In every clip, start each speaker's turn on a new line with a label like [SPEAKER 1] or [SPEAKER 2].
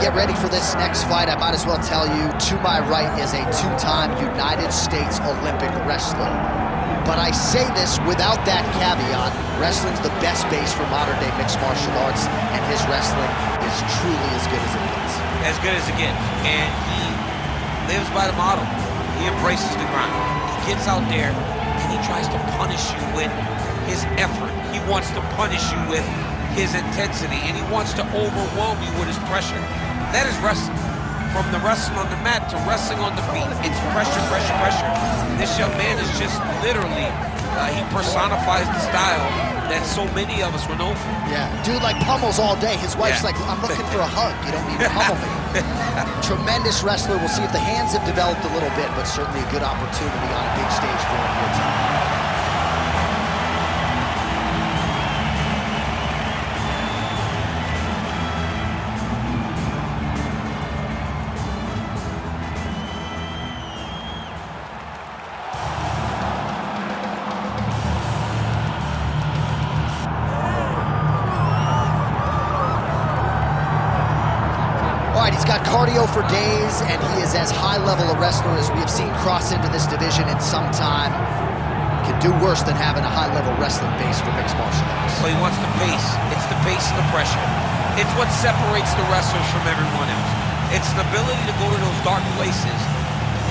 [SPEAKER 1] get ready for this next fight, I might as well tell you, to my right is a two-time United States Olympic wrestler. But I say this without that caveat. Wrestling's the best base for modern-day mixed martial arts, and his wrestling is truly as good as it gets.
[SPEAKER 2] As good as it gets. And he lives by the model. He embraces the grind. He gets out there, and he tries to punish you with his effort. He wants to punish you with his intensity, and he wants to overwhelm you with his pressure. That is wrestling. From the wrestling on the mat to wrestling on the feet, it's pressure, pressure, pressure. This young man is just literally, he personifies the style that so many of us were known for.
[SPEAKER 1] Yeah, dude like pummels all day. His wife's like, I'm looking for a hug. You don't need to pummel me. Tremendous wrestler. We'll see if the hands have developed a little bit, but certainly a good opportunity on a big stage for him here tonight. He's got cardio for days, and he is as high-level a wrestler as we have seen cross into this division in some time. Can do worse than having a high-level wrestling base for mixed martial arts.
[SPEAKER 2] So he wants the pace. It's the pace and the pressure. It's what separates the wrestlers from everyone else. It's the ability to go to those dark places,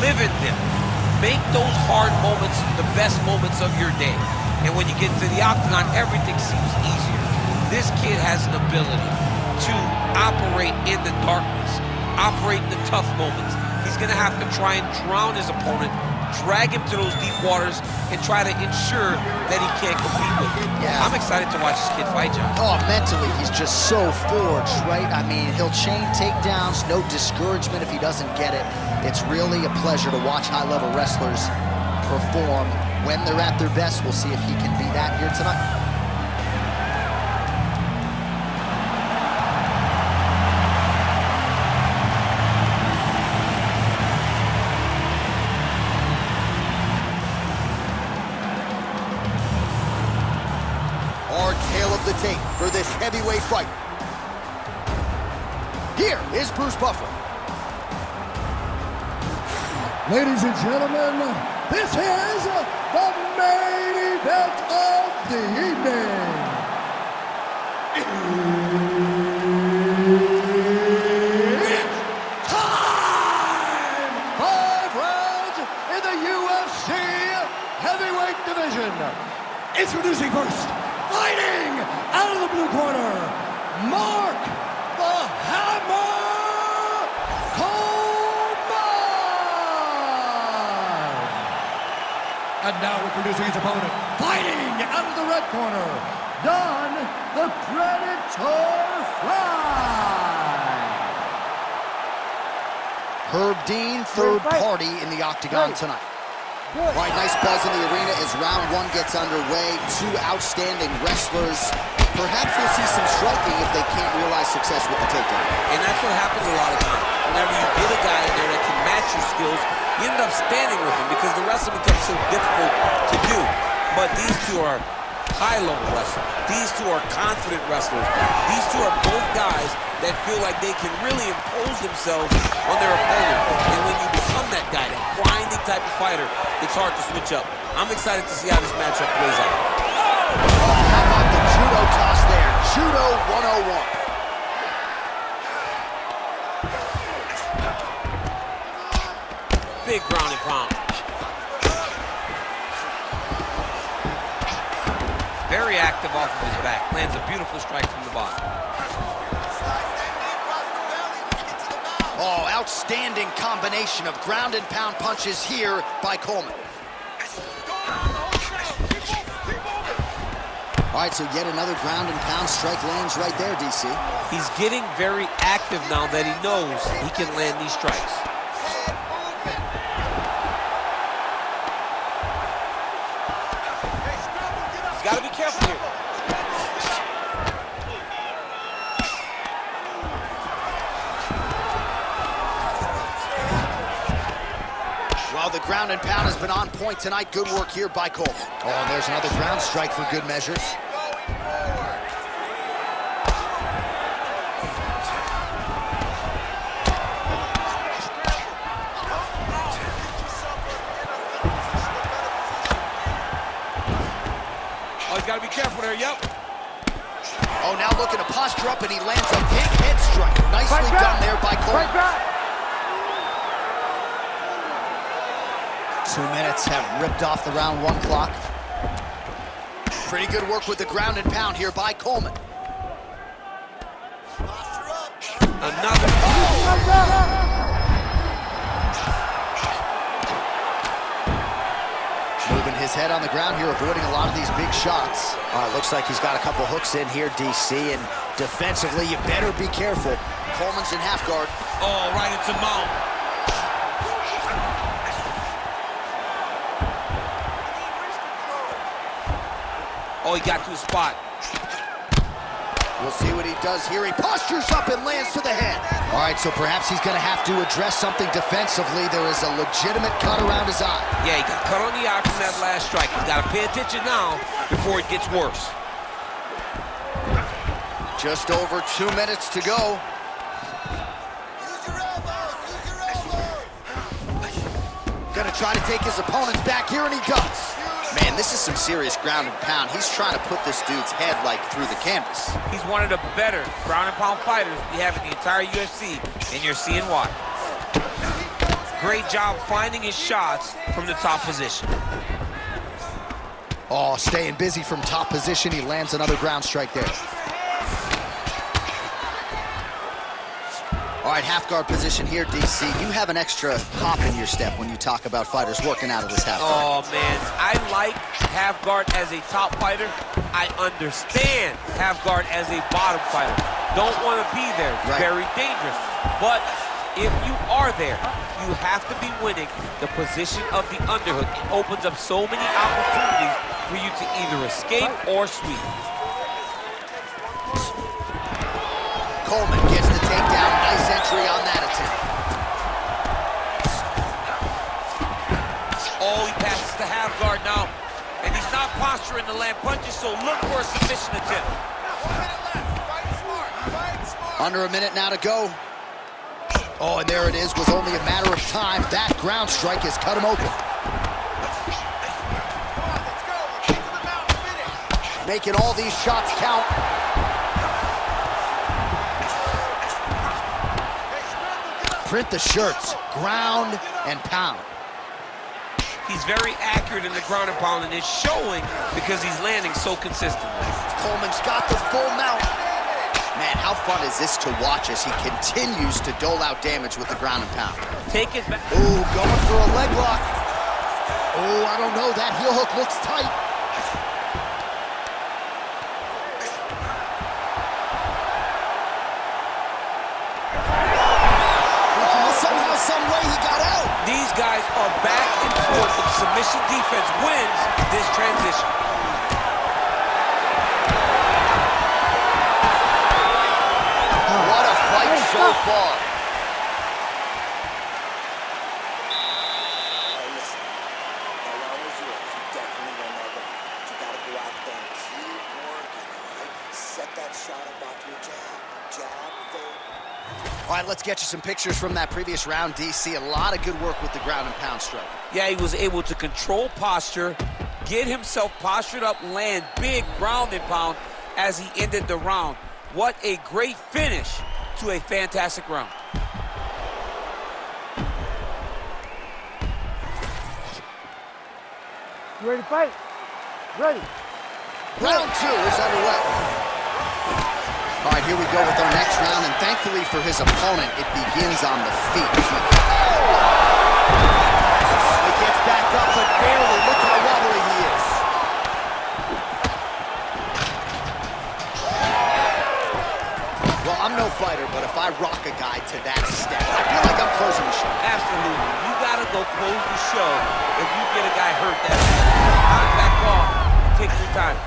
[SPEAKER 2] live in them, make those hard moments the best moments of your day. And when you get to the octagon, everything seems easier. This kid has an ability to operate in the darkness, operate in the tough moments. He's gonna have to try and drown his opponent, drag him to those deep waters, and try to ensure that he can't compete with him.
[SPEAKER 1] Yeah.
[SPEAKER 2] I'm excited to watch this kid fight, John.
[SPEAKER 1] Oh, mentally, he's just so forged, right? I mean, he'll chain takedowns, no discouragement if he doesn't get it. It's really a pleasure to watch high-level wrestlers perform when they're at their best. We'll see if he can be that here tonight. Tale of the tape for this heavyweight fight. Here is Bruce Buffer.
[SPEAKER 3] Ladies and gentlemen, this is the main event of the evening. It's time! 5 rounds in the UFC heavyweight division. Introducing first, fighting out of the blue corner, Mark the Hammer Coleman! And now introducing his opponent, fighting out of the red corner, Don the Predator Frye!
[SPEAKER 1] Herb Dean, third party in the octagon tonight. All right, nice buzz in the arena as round one gets underway. Two outstanding wrestlers. Perhaps we'll see some striking if they can't realize success with the takedown.
[SPEAKER 2] And that's what happens a lot of times. Whenever you get a guy in there that can match your skills, you end up standing with him because the wrestling becomes so difficult to do. But these two are high-level wrestlers. These two are confident wrestlers. These two are both guys that feel like they can really impose themselves on their opponent. And when you become that guy, that grinding type of fighter, it's hard to switch up. I'm excited to see how this matchup plays out.
[SPEAKER 1] How about the judo toss there? Judo 101.
[SPEAKER 2] Big ground and pound. Very active off of his back. Lands a beautiful strike from the bottom.
[SPEAKER 1] Oh, outstanding combination of ground and pound punches here by Coleman. All right, so yet another ground and pound strike lands right there, DC.
[SPEAKER 2] He's getting very active now that he knows he can land these strikes. He's got to be careful here.
[SPEAKER 1] Well, the ground and pound has been on point tonight. Good work here by Coleman. Oh, and there's another ground strike for good measure.
[SPEAKER 2] Oh, he's got to be careful there, yep.
[SPEAKER 1] Oh, now looking to posture up, and he lands a big head strike. Nicely done there by Coleman. 2 minutes have ripped off the round 1 clock. Pretty good work with the ground and pound here by Coleman.
[SPEAKER 2] Another.
[SPEAKER 1] Moving his head on the ground here, avoiding a lot of these big shots. Looks like he's got a couple hooks in here, DC, and defensively, you better be careful. Coleman's in half guard.
[SPEAKER 2] Oh, right into mount. Oh, he got to the spot.
[SPEAKER 1] We'll see what he does here. He postures up and lands to the head. All right, so perhaps he's going to have to address something defensively. There is a legitimate cut around his eye.
[SPEAKER 2] Yeah, he got cut on the eye from that last strike. He's got to pay attention now before it gets worse.
[SPEAKER 1] Just over 2 minutes to go. Gonna try to take his opponents back here, and he does. Man, this is some serious ground and pound. He's trying to put this dude's head, like, through the canvas.
[SPEAKER 2] He's one of the better ground and pound fighters we have in the entire UFC, and you're seeing why. Great job finding his shots from the top position.
[SPEAKER 1] Oh, staying busy from top position. He lands another ground strike there. All right, half guard position here, DC. You have an extra hop in your step when you talk about fighters working out of this half guard.
[SPEAKER 2] Oh, man, I like half guard as a top fighter. I understand half guard as a bottom fighter. Don't want to be there. It's very dangerous. But if you are there, you have to be winning the position of the underhook. It opens up so many opportunities for you to either escape or sweep.
[SPEAKER 1] Coleman gets the takedown. Nice entry on that attempt.
[SPEAKER 2] Oh, he passes the half guard now. And he's not posturing to land punches, so look for a submission attempt.
[SPEAKER 1] Under a minute now to go. Oh, and there it is. Was only a matter of time. That ground strike has cut him open. Making all these shots count. Print the shirts, ground and pound.
[SPEAKER 2] He's very accurate in the ground and pound, and it's showing because he's landing so consistently.
[SPEAKER 1] Coleman's got the full mount. Man, how fun is this to watch as he continues to dole out damage with the ground and pound?
[SPEAKER 2] Take it back.
[SPEAKER 1] Ooh, going for a leg lock. Oh, I don't know. That heel hook looks tight. Somehow, some way he got out.
[SPEAKER 2] These guys are back and forth. The submission defense wins this transition.
[SPEAKER 1] What a fight so far. All right, let's get you some pictures from that previous round, DC. A lot of good work with the ground and pound strike.
[SPEAKER 2] Yeah, he was able to control posture, get himself postured up, land big ground and pound as he ended the round. What a great finish to a fantastic round.
[SPEAKER 4] You ready to fight? Ready.
[SPEAKER 1] Round 2 is underway. All right, here we go with our next round, and thankfully for his opponent, it begins on the feet. He gets back up, but barely. Look how wobbly he is. Well, I'm no fighter, but if I rock a guy to that extent, I feel like I'm closing the show.
[SPEAKER 2] Absolutely. You gotta go close the show if you get a guy hurt that bad. Not back off. Take your time.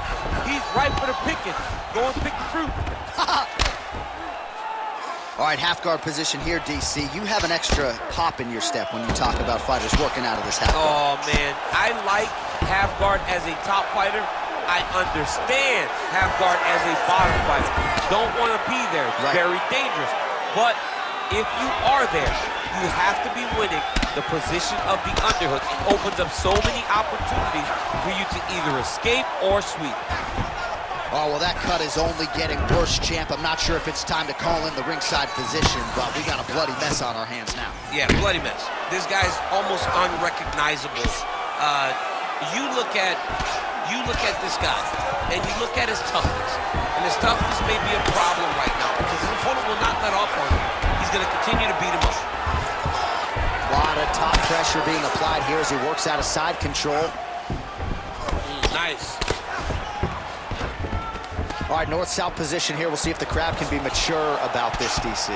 [SPEAKER 2] He's right for the picking. Go and pick the fruit.
[SPEAKER 1] All right, half guard position here, DC. You have an extra hop in your step when you talk about fighters working out of this half guard.
[SPEAKER 2] Oh, man. I like half guard as a top fighter. I understand half guard as a bottom fighter. Don't want to be there. It's very dangerous. But if you are there, you have to be winning the position of the underhook. It opens up so many opportunities for you to either escape or sweep.
[SPEAKER 1] Oh, well, that cut is only getting worse, champ. I'm not sure if it's time to call in the ringside physician, but we got a bloody mess on our hands now.
[SPEAKER 2] Yeah, bloody mess. This guy's almost unrecognizable. You look at this guy, and you look at his toughness. And his toughness may be a problem right now because his opponent will not let off on him. He's going to continue to beat him up.
[SPEAKER 1] A lot of top pressure being applied here as he works out of side control.
[SPEAKER 2] Nice.
[SPEAKER 1] All right, north-south position here. We'll see if the crowd can be mature about this, DC.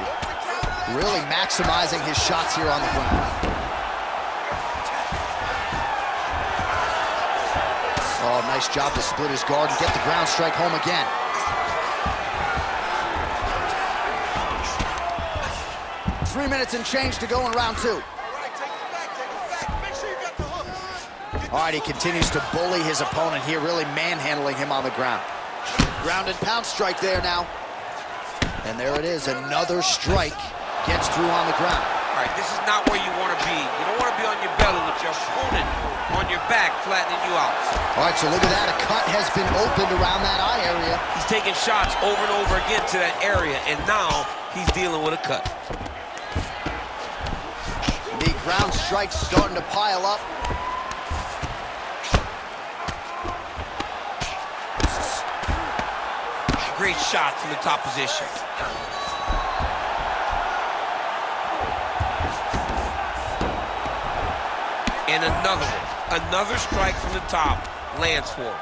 [SPEAKER 1] Really maximizing his shots here on the ground. Oh, nice job to split his guard and get the ground strike home again. Three minutes and change to go in round two. All right, he continues to bully his opponent here, really manhandling him on the ground. Ground and pound strike there now. And there it is, another strike gets through on the ground.
[SPEAKER 2] All right, this is not where you want to be. You don't want to be on your belly with your opponent on your back, flattening you out.
[SPEAKER 1] All right, so look at that. A cut has been opened around that eye area.
[SPEAKER 2] He's taking shots over and over again to that area, and now he's dealing with a cut.
[SPEAKER 1] The ground strikes starting to pile up.
[SPEAKER 2] Great shot from the top position. And another strike from the top lands for him.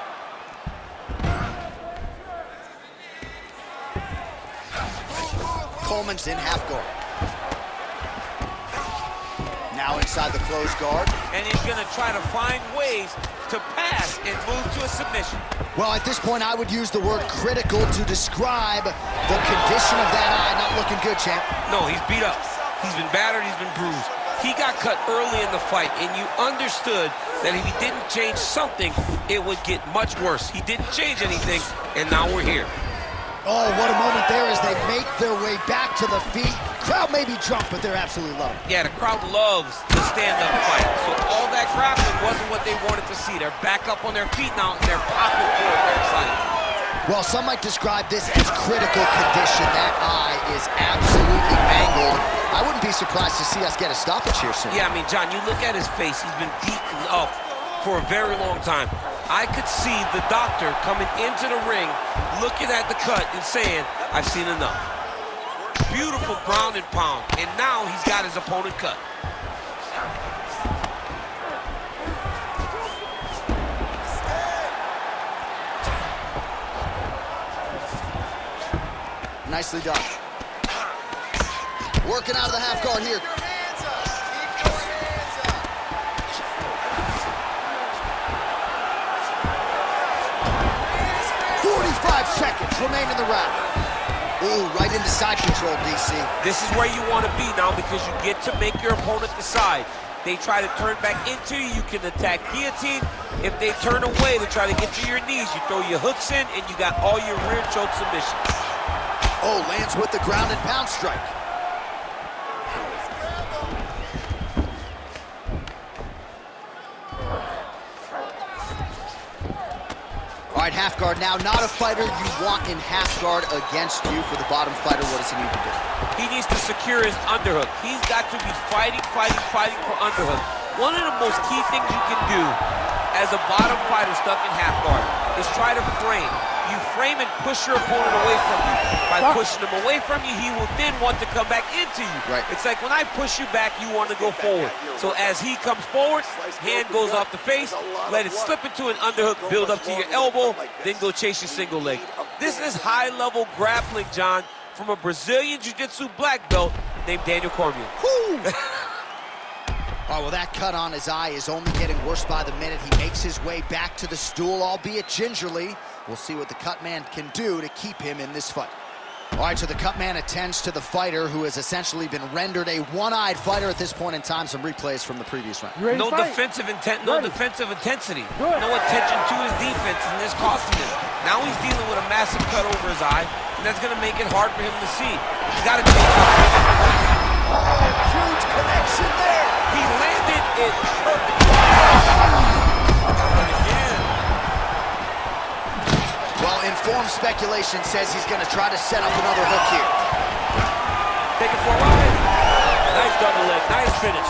[SPEAKER 1] Coleman's in half guard. Now inside the closed guard.
[SPEAKER 2] And he's going to try to find ways to pass and move to a submission.
[SPEAKER 1] Well, at this point, I would use the word critical to describe the condition of that eye. Not looking good, champ.
[SPEAKER 2] No, he's beat up. He's been battered, he's been bruised. He got cut early in the fight, and you understood that if he didn't change something, it would get much worse. He didn't change anything, and now we're here.
[SPEAKER 1] Oh, what a moment there as they make their way back to the feet. Crowd may be drunk, but they're absolutely loving it.
[SPEAKER 2] Yeah, the crowd loves the stand-up fight. So all that grappling wasn't what they wanted to see. They're back up on their feet now, and they're popping for it. They're excited.
[SPEAKER 1] Well, some might describe this as critical condition. That eye is absolutely mangled. I wouldn't be surprised to see us get a stoppage here soon.
[SPEAKER 2] Yeah, I mean, John, you look at his face. He's been beaten up for a very long time. I could see the doctor coming into the ring, looking at the cut and saying, I've seen enough. Beautiful ground and pound, and now he's got his opponent cut.
[SPEAKER 1] Nicely done. Working out of the half guard here. 45 seconds remain in the round. Ooh, right into side control, DC.
[SPEAKER 2] This is where you want to be now because you get to make your opponent decide. They try to turn back into you, you can attack guillotine. If they turn away to try to get to your knees, you throw your hooks in and you got all your rear choke submissions.
[SPEAKER 1] Oh, lands with the ground and pound strike. All right, half guard now. Not a fighter you want in half guard against you. For the bottom fighter, what does he need to do?
[SPEAKER 2] He needs to secure his underhook. He's got to be fighting for underhook. One of the most key things you can do as a bottom fighter stuck in half guard is try to frame. You frame and push your opponent away from you. By pushing him away from you, he will then want to come back into you.
[SPEAKER 1] Right.
[SPEAKER 2] It's like when I push you back, you want to go forward. So as he comes forward, hand goes off the face, let it slip into an underhook, build up to your elbow, then go chase your single leg. This is high-level grappling, John, from a Brazilian Jiu-Jitsu black belt named Daniel Cormier.
[SPEAKER 1] Oh, well, that cut on his eye is only getting worse by the minute. He makes his way back to the stool, albeit gingerly. We'll see what the cut man can do to keep him in this fight. All right, so the cut man attends to the fighter who has essentially been rendered a one-eyed fighter at this point in time. Some replays from the previous round.
[SPEAKER 2] No defensive intent, no defensive intensity. No attention to his defense, and this costing him. Now he's dealing with a massive cut over his eye, and that's going to make it hard for him to see. He's got to take out.
[SPEAKER 1] Huge connection there.
[SPEAKER 2] He landed it perfect. Again.
[SPEAKER 1] Well, informed speculation says he's going to try to set up another hook here.
[SPEAKER 5] Take it for a ride. Nice double leg, nice finish.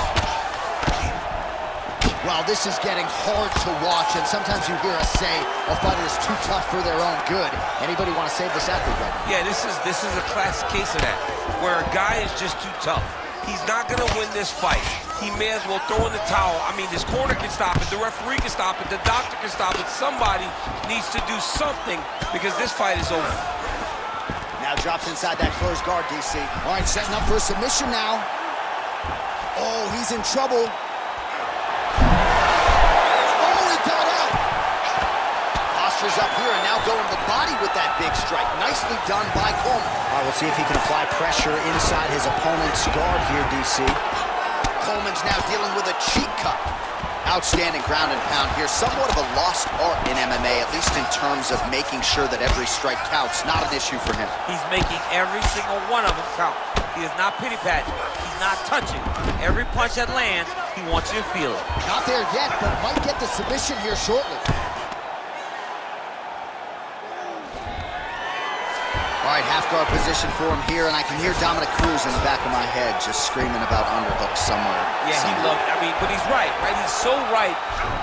[SPEAKER 1] Well, this is getting hard to watch, and sometimes you hear us say a fighter is too tough for their own good. Anybody want to save this athlete right now?
[SPEAKER 2] Yeah, this is a classic case of that, where a guy is just too tough. He's not going to win this fight. He may as well throw in the towel. I mean, this corner can stop it, the referee can stop it, the doctor can stop it. Somebody needs to do something because this fight is over.
[SPEAKER 1] Now drops inside that closed guard, DC. All right, setting up for a submission now. Oh, he's in trouble. Up here and now going to the body with that big strike. Nicely done by Coleman. All right, we'll see if he can apply pressure inside his opponent's guard here, DC. Coleman's now dealing with a cheek cut. Outstanding ground and pound here. Somewhat of a lost art in MMA, at least in terms of making sure that every strike counts. Not an issue for him.
[SPEAKER 2] He's making every single one of them count. He is not pity-patting. He's not touching. Every punch that lands, he wants you to feel it.
[SPEAKER 1] Not there yet, but might get the submission here shortly. All right, half guard position for him here, and I can hear Dominic Cruz in the back of my head just screaming about underhooks somewhere.
[SPEAKER 2] Yeah, he loved it. I mean, but he's right? He's so right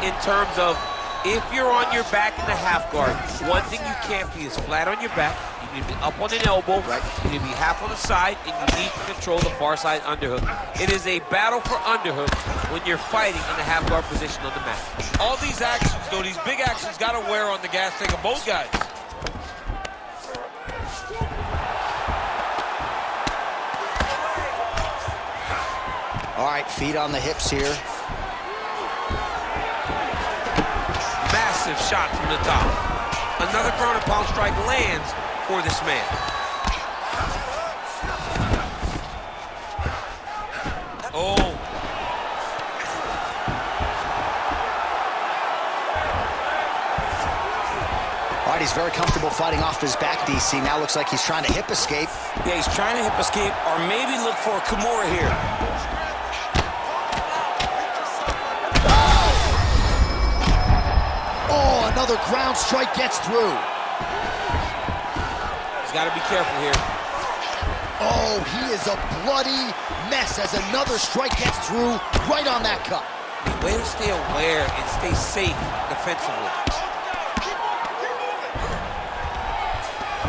[SPEAKER 2] in terms of if you're on your back in the half guard, one thing you can't be is flat on your back. You need to be up on an elbow. Right. You need to be half on the side, and you need to control the far side underhook. It is a battle for underhook when you're fighting in the half guard position on the mat. All these actions, though, these big actions, got to wear on the gas tank of both guys.
[SPEAKER 1] All right, feet on the hips here.
[SPEAKER 2] Massive shot from the top. Another ground and pound strike lands for this man. Oh.
[SPEAKER 1] All right, he's very comfortable fighting off his back, DC. Now looks like he's trying to hip escape.
[SPEAKER 5] Yeah, he's trying to hip escape or maybe look for a Kimura here.
[SPEAKER 1] Oh, another ground strike gets through.
[SPEAKER 2] He's got to be careful here.
[SPEAKER 1] Oh, he is a bloody mess as another strike gets through right on that cut.
[SPEAKER 2] Way to stay aware and stay safe defensively.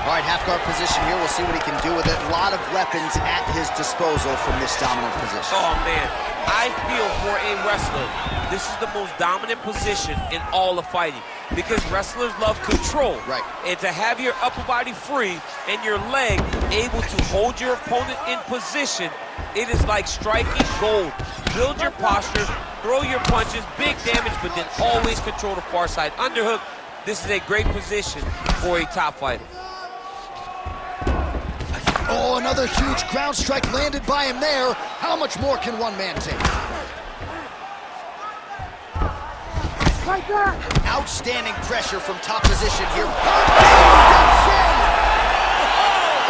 [SPEAKER 1] All right, half guard position here. We'll see what he can do with it. A lot of weapons at his disposal from this dominant position.
[SPEAKER 2] Oh, man. I feel for a wrestler, this is the most dominant position in all of fighting because wrestlers love control.
[SPEAKER 1] Right.
[SPEAKER 2] And to have your upper body free and your leg able to hold your opponent in position, it is like striking gold. Build your posture, throw your punches, big damage, but then always control the far side underhook. This is a great position for a top fighter.
[SPEAKER 1] Oh, another huge ground strike landed by him there. How much more can one man take?
[SPEAKER 4] Right there.
[SPEAKER 1] Outstanding pressure from top position here.
[SPEAKER 5] Oh,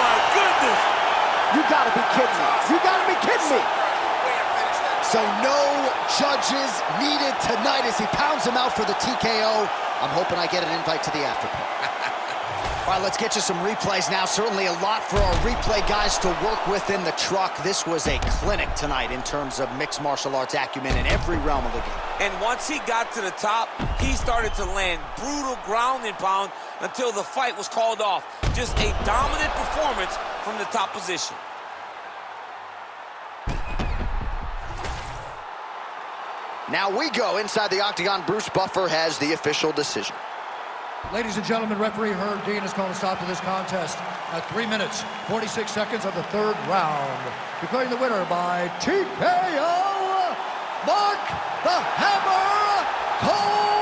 [SPEAKER 5] my goodness.
[SPEAKER 1] You gotta be kidding me. You gotta be kidding me. So no judges needed tonight as he pounds him out for the TKO. I'm hoping I get an invite to the after party. All right, let's get you some replays now. Certainly a lot for our replay guys to work with in the truck. This was a clinic tonight in terms of mixed martial arts acumen in every realm of the game.
[SPEAKER 2] And once he got to the top, he started to land brutal ground and pound until the fight was called off. Just a dominant performance from the top position.
[SPEAKER 1] Now we go inside the octagon. Bruce Buffer has the official decision.
[SPEAKER 3] Ladies and gentlemen, referee Herb Dean has called a stop to this contest at 3 minutes, 46 seconds of the third round. Declaring the winner by TKO, Mark the Hammer Coleman!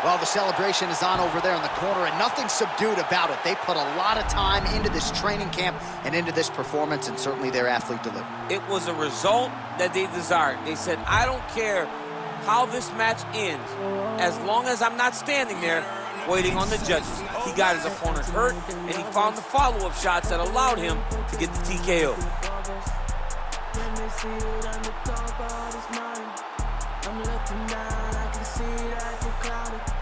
[SPEAKER 3] Well, the celebration is on over there in the corner, and nothing subdued about it. They put a lot of time into this training camp and into this performance, and certainly their athlete delivered.
[SPEAKER 2] It was a result that they desired. They said, I don't care how this match ends. As long as I'm not standing there,
[SPEAKER 5] waiting on the judges. He got his opponent hurt, and he found the follow-up shots that allowed him to get the TKO.
[SPEAKER 6] I'm looking down, I can see that you're clouded.